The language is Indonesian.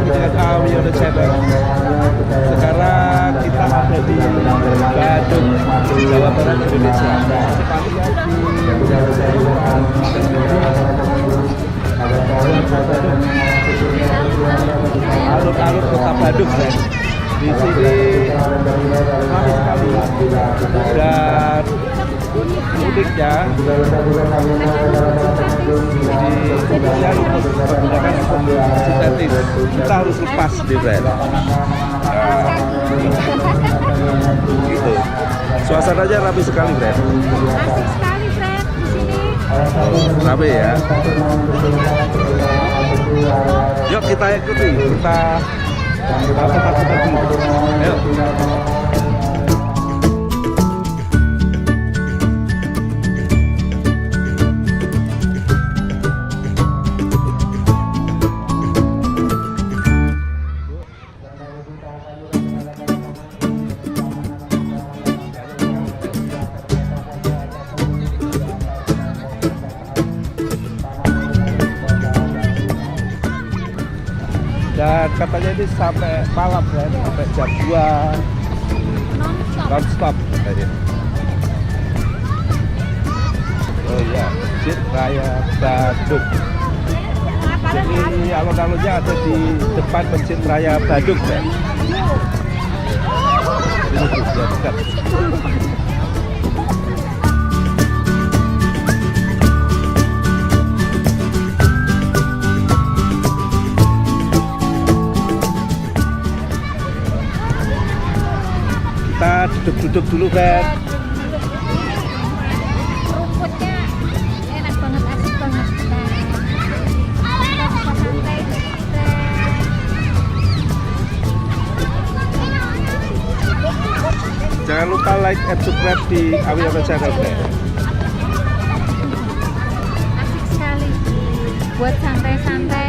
dengan Alun Alun Channel. Sekarang kita ada di Bandung, Jawa Barat, Indonesia. Alun Alun Kota Bandung, kan? Di sini ramai sekali dan uniknya di menggunakan sintetis. Kita harus lepas di brand. Gitu. Suasananya ramai sekali, brand. Asik sekali, Fred, di sini. Ramai ya. Yuk kita ikuti, kita foto-foto dulu. Ayo. Dan katanya ini sampai malam, kan? Sampai jam 2 non-stop katanya. Oh iya, Masjid Raya Bandung. Jadi alun-alunnya ada di depan Masjid Raya Bandung, kan? Ini tuh, ya, dekat. Kita duduk-duduk dulu, Fred. Rumputnya enak banget, asik banget. Kita bisa santai di sini, Fred. Jangan lupa like and subscribe di Alun Alun Channel, Fred. Asik sekali buat santai-santai